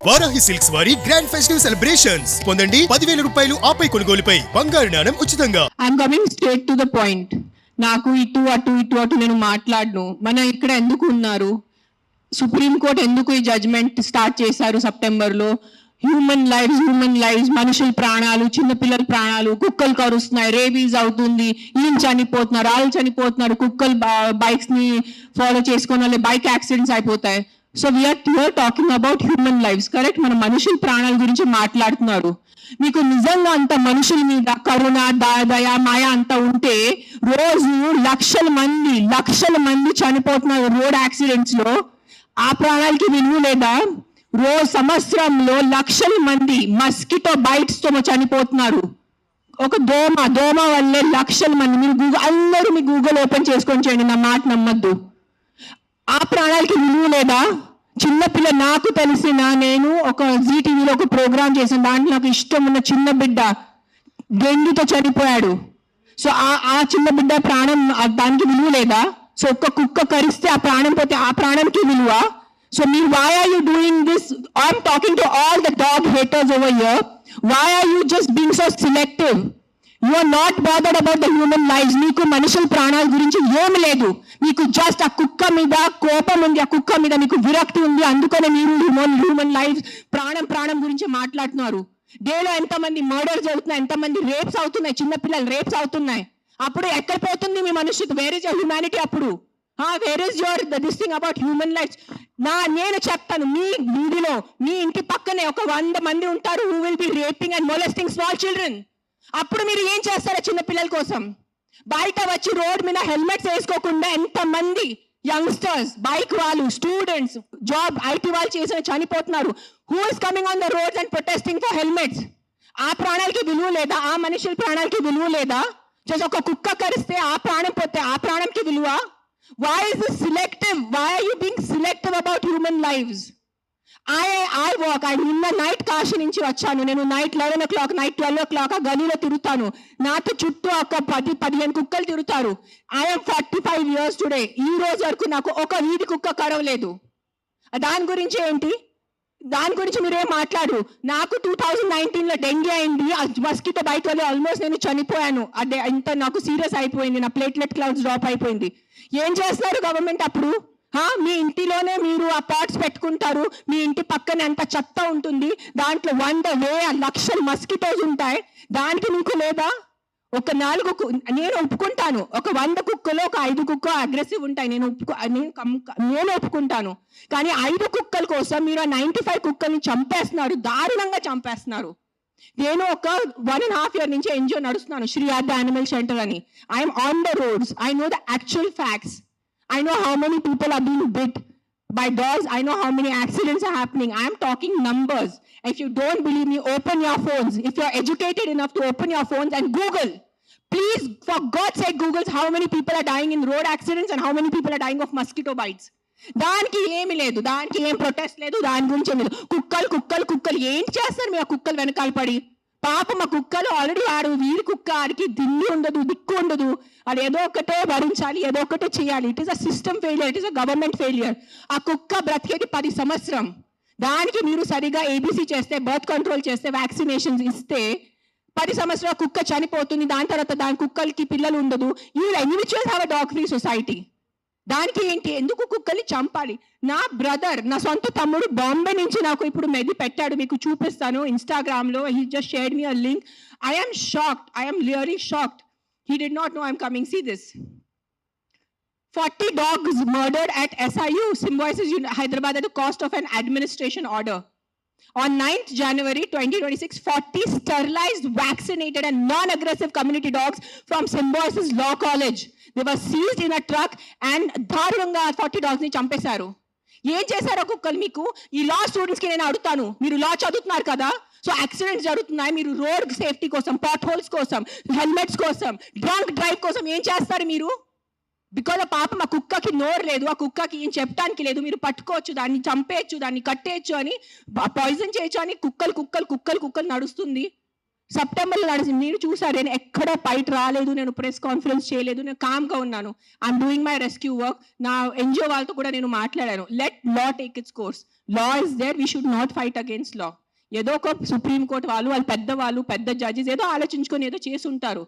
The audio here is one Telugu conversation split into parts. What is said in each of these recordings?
వారాహి సిల్క్స్ వారి గ్రాండ్ ఫెస్టివ్ సెలబ్రేషన్స్ పొందండి 10,000 రూపాయలు ఆపై కొనుగోలుపై బంగారు నాణెం ఉచితంగా. I'm coming straight to the point. నాకు ఇటు అటు నేను మాట్లాడను. మన ఇక్కడ ఎందుకు ఉన్నారు? సుప్రీంకోర్టు ఎందుకు ఈ జడ్జ్మెంట్ స్టార్ట్ చేశారు సెప్టెంబర్లో? హ్యూమన్ లైవ్స్, మనుషుల ప్రాణాలు, చిన్నపిల్లల ప్రాణాలు, కుక్కలు కరుస్తున్నాయి, రేబీస్ అవుతుంది, ఈయన చనిపోతున్నారు, వాళ్ళు చనిపోతున్నారు, కుక్కలు బైక్స్ ని ఫాలో చేసుకున్న వాళ్ళు బైక్ యాక్సిడెంట్స్ అయిపోతాయి. So we're talking about human lives, correct? మన మనుషుల ప్రాణాల గురించి మాట్లాడుతున్నారు. మీకు నిజంగా అంత మనుషుల మీద కరుణ, దయ, మాయ అంత ఉంటే రోజు లక్షల మంది చనిపోతున్నారు రోడ్ యాక్సిడెంట్స్ లో. ఆ ప్రాణాలకి విలువ లేదా? రోజు సంవత్సరంలో లక్షల మంది మస్కిటో బైట్స్ తో చనిపోతున్నారు. ఒక దోమ వల్లే లక్షల మంది. మీరు అందరూ మీ గూగుల్ ఓపెన్ చేసుకొని చేయండి, నా మాట నమ్మద్దు. ఆ ప్రాణాలకి విలువ లేదా? చిన్నపిల్ల, నాకు తెలిసిన, నేను ఒక జీటీవీలో ఒక ప్రోగ్రామ్ చేసిన దాంట్లో నాకు ఇష్టం ఉన్న చిన్న బిడ్డ డెంగ్యూతో చనిపోయాడు. సో ఆ చిన్న బిడ్డ ప్రాణం, దానికి విలువ లేదా? సో ఒక్క కుక్క కరిస్తే ఆ ప్రాణం పోతే ఆ ప్రాణంకి విలువ? సో మీరు why are you doing this? I'm talking to all the dog haters over here. Why are you just being so selective? You are not bothered about the human lives. మీకు మనుషుల ప్రాణాల గురించి ఏమి లేదు. మీకు జస్ట్ ఆ కుక్క మీద కోపం ఉంది, ఆ కుక్క మీద మీకు విరక్తి ఉంది. అందుకనే మీరు హ్యూమన్ లైఫ్, ప్రాణం గురించి మాట్లాడుతున్నారు. డేలో ఎంతమంది మర్డర్స్ అవుతున్నాయి, ఎంతమంది రేప్స్ అవుతున్నాయి, చిన్నపిల్లలు రేప్స్ అవుతున్నాయి. అప్పుడు ఎక్కడ పోతుంది మీ మనుషులు? Where is your humanity? అప్పుడు where is your this thing about human life? నేను చెప్తాను, మీ వీధిలో, మీ ఇంటి పక్కనే ఒక 100 మంది ఉంటారు who will be raping and molesting small children. అప్పుడు మీరు ఏం చేస్తారా చిన్న పిల్లల కోసం? బయట వచ్చి రోడ్ మీద హెల్మెట్స్ వేసుకోకుండా ఎంతమంది యంగ్స్టర్స్, బైక్ వాళ్ళు, స్టూడెంట్స్, జాబ్ ఐటీ వాళ్ళు చేసిన చనిపోతున్నారు. Who is coming on the roads and protesting for helmets? ఆ ప్రాణాలకి విలువ లేదా? ఆ మనుషుల ప్రాణాలకి విలువ లేదా? జస్ట్ ఒక కుక్క కరిస్తే ఆ ప్రాణం పోతే ఆ ప్రాణంకి విలువ? Why is this selective? Why are you being selective about human lives? I walk. నిన్న నైట్ కాశీ నుంచి వచ్చాను. నేను నైట్ 11 o'clock, నైట్ 12 o'clock ఆ గలీలో తిరుగుతాను. నాతో చుట్టూ ఒక 10-15 కుక్కలు తిరుగుతారు. I'm 45 years today. ఈ రోజు వరకు నాకు ఒక వీధి కుక్క కరవలేదు. దాని గురించి ఏంటి? దాని గురించి మీరేం మాట్లాడు. నాకు 2019లో డెంగ్యూ అయింది. మస్కిటో బైట్ వల్ల ఆల్మోస్ట్ నేను చనిపోయాను. అదే ఇంత నాకు సీరియస్ అయిపోయింది. నా ప్లేట్లెట్ క్లౌడ్స్ డ్రాప్ అయిపోయింది. ఏం చేస్తారు గవర్నమెంట్ అప్పుడు? మీ ఇంటిలోనే మీరు ఆ పాట్స్ పెట్టుకుంటారు. మీ ఇంటి పక్కనే అంత చెత్త ఉంటుంది. దాంట్లో 100,000 లక్షల మస్కిటోస్ ఉంటాయి. దానికి మీకు లేదా? ఒక 4 నేను ఒప్పుకుంటాను. ఒక 100 కుక్కలో ఒక 5 కుక్క అగ్రెసివ్ ఉంటాయి. నేను ఒప్పుకుంటాను. కానీ 5 కుక్కల కోసం మీరు 95 కుక్కల్ని చంపేస్తున్నారు, దారుణంగా చంపేస్తున్నారు. నేను ఒక 1.5 year నుంచి ఎన్జిఓ నడుస్తున్నాను, శ్రీ ఆద్య యానిమల్ షెల్టర్ అని. I'm on the roads. I know the actual facts. I know how many people are being bit by dogs. I know how many accidents are happening. I am talking numbers. If you don't believe me, open your phones. If you're educated enough to open your phones and Google. Please, for God's sake, Google how many people are dying in road accidents and how many people are dying of mosquito bites. దానికి ఏమి లేదు, దానికి ఏం ప్రొటెస్ట్ లేదు, దాని గురించి లేదు. కుక్కలు ఏం చేస్తారు మీ ఆ కుక్కలు వెనకాల పడి? పాపం ఆ కుక్కలు ఆల్రెడీ వీరి కుక్క, ఆడికి దిల్లు ఉండదు, దిక్కు ఉండదు. అది ఏదో ఒకటే భరించాలి, ఏదో ఒకటే చేయాలి. It is a system failure, it is a government failure. ఆ కుక్క బ్రతికేది 10 సంవత్సరం. దానికి మీరు సరిగా ఏబీసీ చేస్తే, బర్త్ కంట్రోల్ చేస్తే, వ్యాక్సినేషన్స్ ఇస్తే 10 సంవత్సరాల కుక్క చనిపోతుంది. దాని తర్వాత దాని కుక్కలకి పిల్లలు ఉండదు. You individuals have a dog free society. దానికి ఏంటి? ఎందుకు కుక్కల్ని చంపాలి? నా బ్రదర్, నా సొంత తమ్ముడు బాంబే నుంచి నాకు ఇప్పుడు మెది పెట్టాడు, మీకు చూపిస్తాను ఇన్స్టాగ్రామ్ లో. He just shared me a link. I am shocked. I am really shocked. He did not know I'm coming. See this. 40 dogs murdered at SIU Symbiosis Hyderabad at the cost of an administration order. On 9th January 2026, 40 sterilized, vaccinated and non-aggressive community dogs from Symbiosis Law College. They were seized in a truck and దారుణంగా 40 dogs ని చంపేశారు. ఏం చేశారో కుక్కలు మీకు? ఈ లా స్టూడెంట్స్ కి నేను అడుగుతాను, మీరు లా చదువుతున్నారు కదా, సో యాక్సిడెంట్స్ జరుగుతున్నాయి, మీరు రోడ్ సేఫ్టీ కోసం, పాట్ హోల్స్ కోసం, హెల్మెట్స్ కోసం, డ్రంక్ డ్రైవ్ కోసం ఏం చేస్తారు మీరు? బికాజ్ ఆ పాపం ఆ కుక్కకి నోరు లేదు, ఆ కుక్కకి ఏం చెప్పడానికి లేదు. మీరు పట్టుకోవచ్చు, దాన్ని చంపేయచ్చు, దాన్ని కట్టేయచ్చు అని, పాయిజన్ చేయొచ్చు అని కుక్కలు నడుస్తుంది. సెప్టెంబర్లో నడిచింది. మీరు చూసారు, నేను ఎక్కడ బయట రాలేదు, నేను ప్రెస్ కాన్ఫరెన్స్ చేయలేదు, నేను కామ్గా ఉన్నాను. I'm doing my rescue work. నా ఎన్జిఓ వాళ్ళతో కూడా నేను మాట్లాడాను. Let law take its course. Law is there, we should not fight against law. ఏదో ఒక సుప్రీంకోర్టు వాళ్ళు పెద్దవాళ్ళు, పెద్ద జడ్జెస్ ఏదో ఆలోచించుకొని ఏదో చేసి ఉంటారు.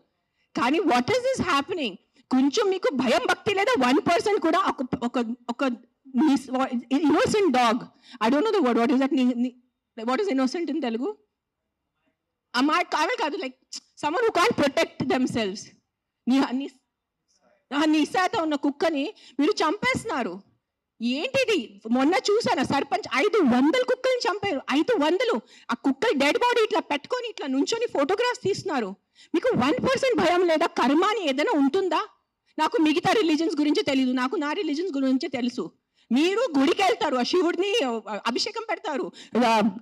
కానీ వాట్ ఈస్ దిస్ హ్యాపెనింగ్? కొంచెం మీకు భయం భక్తి లేదా? 1% కూడా ఒక innocent dog, I don't know the word, what is that, what is innocent in Telugu? అవే కాదు, like someone who can't protect themselves. నిస్సాత ఉన్న కుక్కని మీరు చంపేస్తున్నారు. ఏంటిది? మొన్న చూసాను సర్పంచ్ 500 కుక్కల్ని చంపారు. 500. ఆ కుక్కలు డెడ్ బాడీ ఇట్లా పెట్టుకొని ఇట్లా నుంచొని ఫోటోగ్రాఫ్స్ తీస్తున్నారు. మీకు 1% భయం లేదా? కర్మ అని ఏదైనా ఉంటుందా? నాకు మిగతా రిలీజన్స్ గురించి తెలియదు, నాకు నా రిలీజన్స్ గురించి తెలుసు. మీరు గుడికి వెళ్తారు, ఆ శివుడిని అభిషేకం పెడతారు.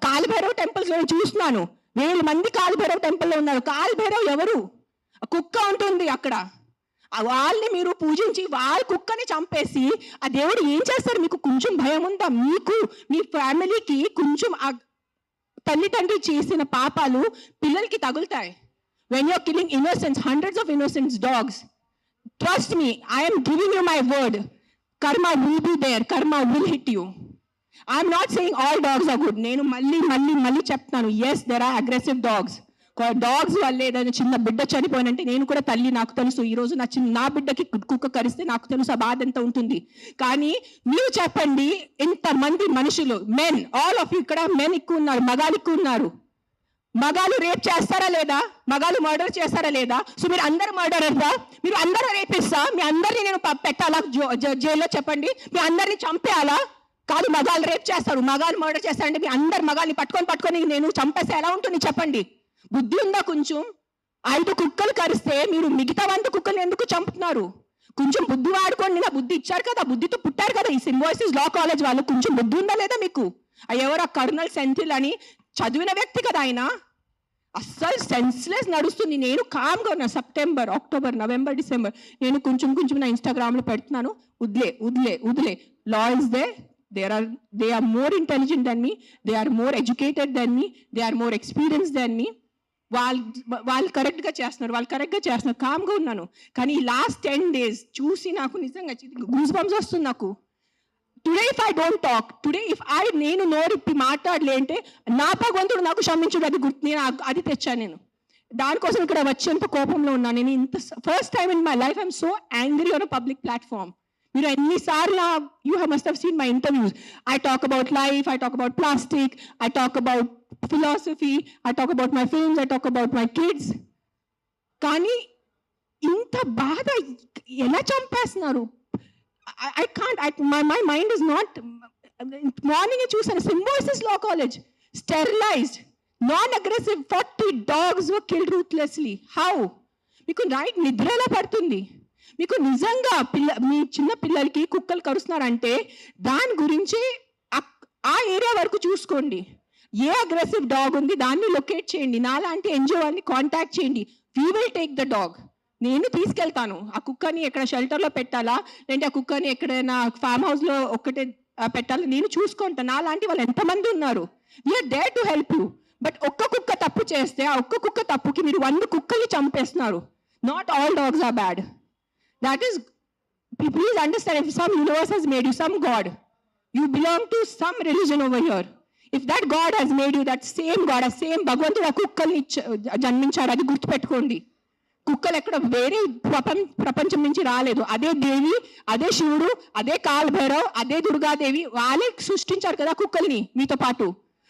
కాలభైరవ్ టెంపుల్స్ లో చూస్తున్నాను, 1000 మంది కాలభైరవ్ టెంపుల్లో ఉన్నారు. కాలభైరవ్ ఎవరు? కుక్క ఉంటుంది అక్కడ. వాళ్ళని మీరు పూజించి వాళ్ళ కుక్కని చంపేసి ఆ దేవుడు ఏం చేస్తారు? మీకు కొంచెం భయం ఉందా? మీకు మీ ఫ్యామిలీకి కొంచెం ఆ తల్లిదండ్రులు చేసిన పాపాలు పిల్లలకి తగులుతాయి. When you're killing innocence, hundreds of innocence dogs, trust me, I am giving you my word, karma will be there, karma will hit you. I am not saying all dogs are good. నేను మళ్ళీ చెప్తాను, yes there are aggressive dogs. Dogs వల్ల ఏదైనా చిన్న బిడ్డ చనిపోయినంటే, నేను కూడా తల్లి, నాకు తెలుసు. ఈరోజు నా బిడ్డకి కుక్క కరిస్తే నాకు తెలుసు ఆ బాధ ఎంత ఉంటుంది. కానీ మీరు చెప్పండి, ఇంతమంది మనుషులు, మెన్, ఆల్ ఆఫ్ యూ, ఇక్కడ మెన్ ఎక్కువ ఉన్నారు, మగాళ్ళు ఎక్కువ ఉన్నారు. మగాళ్ళు రేప్ చేస్తారా లేదా? మగాళ్ళు మర్డర్ చేస్తారా లేదా? సో మీరు అందరు మర్డరర్దా? మీరు అందరూ రేపిస్తా? మీ అందరినీ నేను పెట్టాలా జైల్లో? చెప్పండి, మీ అందరినీ చంపేయాలా? కాదు, మగాళ్ళు రేప్ చేస్తారు, మగాళ్ళు మర్డర్ చేస్తారంటే మీ అందరు మగాళ్ళని పట్టుకొని నేను చంపేస్తే ఎలా ఉంటుంది? చెప్పండి. బుద్ధి ఉందా కొంచెం? 5 కుక్కలు కరిస్తే మీరు మిగతా 100 కుక్కలు ఎందుకు చంపుతున్నారు? కొంచెం బుద్ధి వాడుకోండి. నా బుద్ధి ఇచ్చారు కదా, బుద్ధితో పుట్టారు కదా ఈ సింబాయిసిస్ లా కాలేజ్ వాళ్ళు. కొంచెం బుద్ధి ఉందా లేదా మీకు? ఎవరో కర్నల్ సెంథిల్ అని చదివిన వ్యక్తి కదా ఆయన. అస్సలు సెన్స్లెస్ నడుస్తుంది. నేను కామ్గా ఉన్నా. సెప్టెంబర్, అక్టోబర్, నవంబర్, డిసెంబర్ నేను కొంచెం నా ఇన్స్టాగ్రామ్లో పెడుతున్నాను. వదిలే. Law is they. They are more intelligent than me. They are more educated than me. They are more experienced than me. వాళ్ళు కరెక్ట్గా చేస్తున్నారు. కామ్గా ఉన్నాను. కానీ ఈ లాస్ట్ 10 days చూసి నాకు నిజంగా గూస్ బంప్స్ వస్తుంది నాకు. Today if I don't talk, నేను నోరిప్పి మాట్లాడలే అంటే నా భగవంతుడు నాకు క్షమించుడు, అది గుర్తు. నేను అది తెచ్చాను. నేను దానికోసం ఇక్కడ వచ్చేంత కోపంలో ఉన్నాను. నేను ఇంత first time in my life I'm so angry on a public platform. మీరు ఎన్నిసార్లు you must have seen my interviews. I talk about life, I talk about plastic, I talk about philosophy, I talk about my films, I talk about my kids. కానీ ఇంత బాధ ఎలా చంపేస్తున్నారు? I can't, my mind is not. Morning చూసాను, Symbiosis law college, sterilised, non-aggressive 40 dogs were killed ruthlessly. How? మీకు నైట్ నిద్ర ఎలా పడుతుంది? మీకు నిజంగా మీ చిన్న పిల్లలకి కుక్కలు కరుస్తున్నారంటే దాని గురించి ఆ ఏరియా వరకు చూసుకోండి. ఏ అగ్రెసివ్ డాగ్ ఉంది దాన్ని లొకేట్ చేయండి. నాలాంటి ఎన్జిఓ వాళ్ళని కాంటాక్ట్ చేయండి. We will take the dog. నేను తీసుకెళ్తాను. ఆ కుక్కని ఎక్కడ షెల్టర్లో పెట్టాలా, లేదంటే ఆ కుక్కని ఎక్కడైనా ఫామ్ హౌస్లో ఒక్కటే పెట్టాలా, నేను చూసుకుంటాను. నాలాంటి వాళ్ళు ఎంతమంది ఉన్నారు. We're there to help you. But ఒక్క కుక్క తప్పు చేస్తే ఆ ఒక్క కుక్క తప్పుకి మీరు 100 కుక్కల్ని చంపేస్తున్నారు. Not all dogs are bad. That is, please understand, if some universe has made you, some God, you belong to some religion over here. If that God has made you, that same God, a same భగవంతుడు ఆ కుక్కల్ని జన్మించాడు, అది గుర్తుపెట్టుకోండి. కుక్కలు ఎక్కడ వేరే ప్రపంచం నుంచి రాలేదు. అదే దేవి, అదే శివుడు, అదే కాలభైరవ్, అదే దుర్గాదేవి, వాళ్ళే సృష్టించారు కదా కుక్కల్ని మీతో పాటు.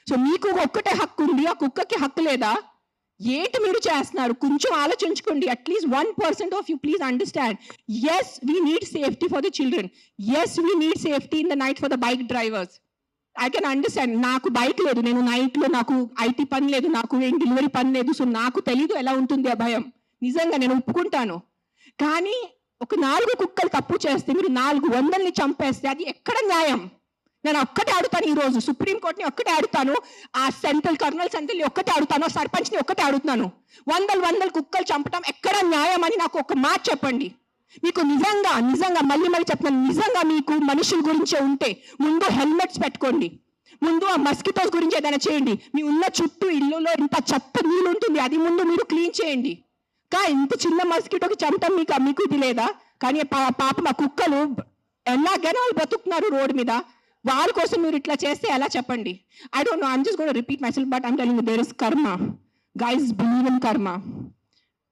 సో మీకు ఒక్కటే హక్కు ఉంది, ఆ కుక్కకి హక్కు లేదా? ఏంటి మీరు చేస్తున్నారు? కొంచెం ఆలోచించుకోండి. At least 1% of you please understand. Yes we need safety for the children. Yes we need safety in the night for the bike drivers. I can understand. నాకు బైక్ లేదు, నేను నైట్లో, నాకు ఐటీ పని లేదు, నాకు ఏం డెలివరీ పని లేదు. సో నాకు తెలీదు ఎలా ఉంటుంది ఆ భయం. నిజంగా నేను ఒప్పుకుంటాను. కానీ ఒక 4 కుక్కలు తప్పు చేస్తే మీరు 400ని చంపేస్తే అది ఎక్కడ న్యాయం? నేను ఒక్కటే అడుగుతాను ఈరోజు, సుప్రీంకోర్టుని ఒక్కటే అడుగుతాను, ఆ కర్నల్ సెంట్రల్ని ఒక్కటే అడుగుతాను, సర్పంచ్ని ఒక్కటే అడుగుతున్నాను. 100 కుక్కలు చంపటం ఎక్కడ న్యాయం అని నాకు ఒక మాట చెప్పండి. మీకు నిజంగా మళ్ళీ చెప్తున్నాను, నిజంగా మీకు మనుషుల గురించే ఉంటే ముందు హెల్మెట్స్ పెట్టుకోండి. ముందు ఆ మస్కిటోస్ గురించి ఏదైనా చేయండి. మీ ఉన్న చుట్టూ ఇల్లులో ఇంత చెత్త నీళ్ళు ఉంటుంది, అది ముందు మీరు క్లీన్ చేయండి. ఇంత చిన్న మస్కిటోకి చంపటం మీకు ఇది లేదా? కానీ పాప మా కుక్కలు ఎలాగైనా వాళ్ళు బతుకుతున్నారు రోడ్డు మీద. వాళ్ళ కోసం మీరు ఇట్లా చేస్తే ఎలా చెప్పండి? I don't know, I'm just gonna repeat myself, but I'm telling you there is karma. Guys, believe in karma.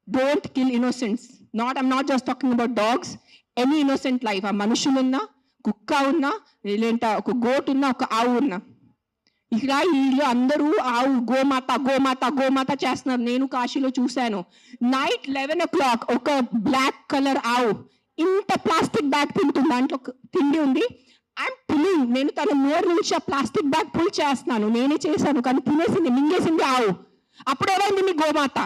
Don't kill innocents. I'm not just talking about dogs. Any innocent life. ఆ మనుషులున్నా, కుక్క ఉన్నా, లేదంటే ఒక గోట్ ఉన్నా, ఒక ఆవు ఉన్నా. ఇక్కడ వీళ్ళు అందరూ ఆవు గోమాత గోమాత గోమాత చేస్తున్నారు. నేను కాశీలో చూశాను. నైట్ 11 o'clock ఒక బ్లాక్ కలర్ ఆవు ఇంత ప్లాస్టిక్ బ్యాగ్ తింటుంది. దాంట్లో తిండి ఉంది. I'm pulling. నేను తన నోరు నుంచి ఆ ప్లాస్టిక్ బ్యాగ్ పుల్ చేస్తున్నాను. నేనే చేశాను, కానీ తినేసింది, మింగేసింది ఆవు. అప్పుడు ఏమైంది మీ గోమాత?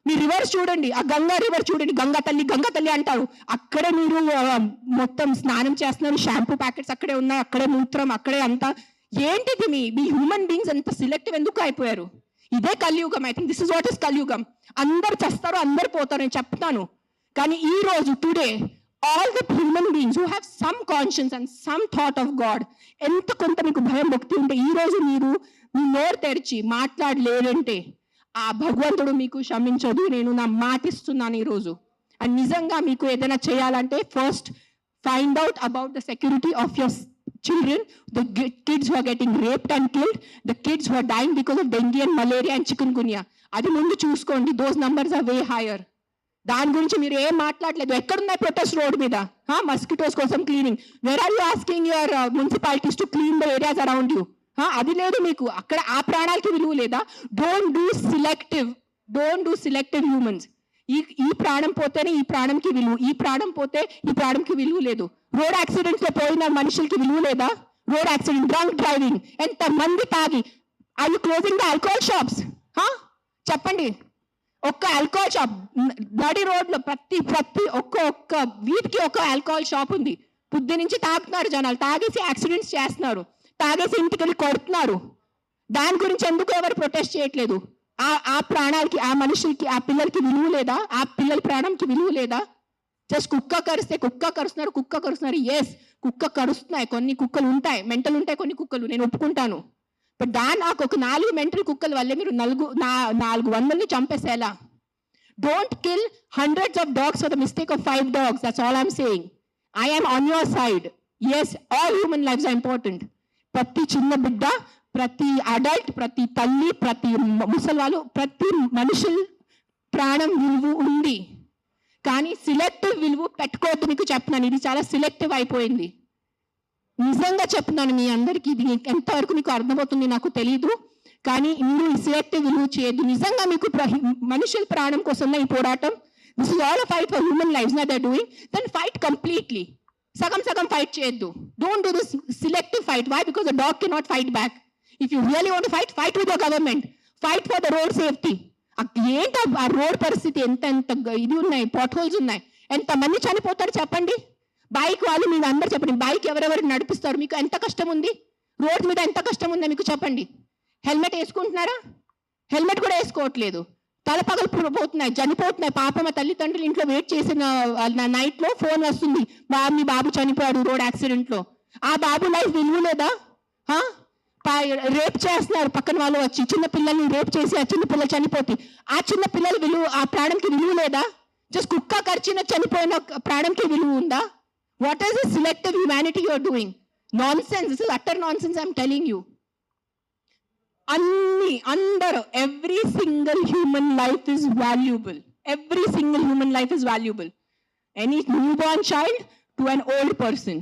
మీ రివర్స్ చూడండి, ఆ గంగా రివర్ చూడండి, గంగా తల్లి అంటారు. అక్కడే మీరు మొత్తం స్నానం చేస్తున్నారు, షాంపూ ప్యాకెట్స్ అక్కడే ఉన్నాయి, అక్కడే మూత్రం, అక్కడే అంతా. ఏంటిది మీ హ్యూమన్ బీయింగ్స్ అంత సెలెక్టివ్ ఎందుకు అయిపోయారు? ఇదే కలియుగం. I think this is what is కలియుగం. అందరు చేస్తారు, అందరు పోతారు, నేను చెప్తాను. కానీ ఈ రోజు today all the human beings who have some conscience and some thought of God, ఎంత కొంత మీకు భయం భక్తి ఉంటే ఈ రోజు మీరు మీ నోరు తెరిచి మాట్లాడలేరంటే ఆ భగవంతుడు మీకు క్షమించదు. నేను నా మాటిస్తున్నాను ఈరోజు. అండ్ నిజంగా మీకు ఏదైనా చేయాలంటే first find out about the security of your children, the kids who are getting raped and killed, the kids who are dying because of dengue and malaria and chikungunya. అది ముందు చూసుకోండి. those numbers are way higher. దాని గురించి మీరు ఏం మాట్లాడలేదు. ఎక్కడున్నాయి ప్రొటెస్ట్ రోడ్ మీద? మస్కిటోస్ కోసం cleaning. Where are you asking your municipalities to clean the areas around you? అది లేదు మీకు. అక్కడ ఆ ప్రాణాలకి విలువ లేదా? Don't do selective humans. ఈ ప్రాణం పోతేనే ఈ ప్రాణంకి విలువ, ఈ ప్రాణం పోతే ఈ ప్రాణంకి విలువ లేదు. రోడ్ యాక్సిడెంట్స్ లో పోయిన మనుషులకి విలువ లేదా? రోడ్ యాక్సిడెంట్, డ్రంక్ డ్రైవింగ్, ఎంత మంది తాగి. Are you closing the alcohol shops? చెప్పండి. ఒక్క ఆల్కహాల్ షాప్ నడి రోడ్ లో ప్రతి ఒక్క వీధికి ఒక ఆల్కహాల్ షాప్ ఉంది. పొద్దు నుంచి తాగుతున్నారు జనాలు, తాగేసి యాక్సిడెంట్స్ చేస్తున్నారు, తాగేసి ఇంటికి వెళ్ళి కొడుతున్నారు. దాని గురించి ఎందుకు ఎవరు ప్రొటెస్ట్ చేయట్లేదు? ఆ ప్రాణాలకి, ఆ మనుషులకి, ఆ పిల్లలకి విలువ లేదా? ఆ పిల్లల ప్రాణంకి విలువ లేదా? జస్ట్ కుక్క కరుస్తున్నారు. ఎస్, కుక్క కరుస్తున్నాయి. కొన్ని కుక్కలు ఉంటాయి, మెంటల్ ఉంటాయి కొన్ని కుక్కలు, నేను ఒప్పుకుంటాను. బట్ నాకు ఒక 4 మెంటల్ కుక్కల వల్లే మీరు 400 చంపేసేలా? Don't kill hundreds of dogs for the mistake of 5 dogs. That's all I'm saying. I am on your side. Yes, all human lives are important. ప్రతి చిన్న బిడ్డ, ప్రతి అడల్ట్, ప్రతి తల్లి, ప్రతి ముసలివాళ్ళు, ప్రతి మనుషుల ప్రాణం విలువ ఉంది. కానీ సిలెక్టివ్ విలువ పెట్టుకోవద్దు. మీకు చెప్తున్నాను, ఇది చాలా సిలెక్టివ్ అయిపోయింది. నిజంగా చెప్తున్నాను మీ అందరికీ. ఇది ఎంతవరకు మీకు అర్థమవుతుంది నాకు తెలీదు, కానీ మీరు ఈ సిలెక్టివ్ విలువ చేయొద్దు. నిజంగా మీకు మనుషుల ప్రాణం కోసం ఈ పోరాటం. This is all a fight for human lives నా they doing. Then fight completely. సగం ఫైట్ చేయొద్దు. Don't do this selective fight. Why? Because the dog cannot fight back. If you really want fight, fight with the government, fight for the road safety. ఏంటి ఆ రోడ్ పరిస్థితి? ఎంత ఇది ఉన్నాయి, పాట్ హోల్స్ ఉన్నాయి, ఎంతమంది చనిపోతారు చెప్పండి. బైక్ వాళ్ళు మీరు అందరు చెప్పండి, బైక్ ఎవరెవరు నడిపిస్తారు? మీకు ఎంత కష్టం ఉంది? రోడ్ మీద ఎంత కష్టం ఉందో మీకు చెప్పండి. హెల్మెట్ వేసుకుంటున్నారా? హెల్మెట్ కూడా వేసుకోవట్లేదు. తల పగలు పోతున్నాయి, చనిపోతున్నాయి. పాప మా తల్లిదండ్రులు ఇంట్లో వెయిట్ చేసిన నైట్ లో ఫోన్ వస్తుంది, మీ బాబు చనిపోయాడు రోడ్ యాక్సిడెంట్ లో. ఆ బాబు లైఫ్ విలువ లేదా? రేప్ చేస్తున్నారు పక్కన వాళ్ళు వచ్చి, చిన్న పిల్లల్ని రేప్ చేసి ఆ చిన్న పిల్లలు చనిపోతే ఆ చిన్న పిల్లల విలువ, ఆ ప్రాణంకి విలువ లేదా? జస్ట్ కుక్క కరిచిన చనిపోయిన ప్రాణంకి విలువ ఉందా? What is the selective humanity you are doing? Nonsense. This is utter nonsense. I'm telling you. అందరూ, every single human life is valuable. Every single human life is valuable. Any newborn child to an old person.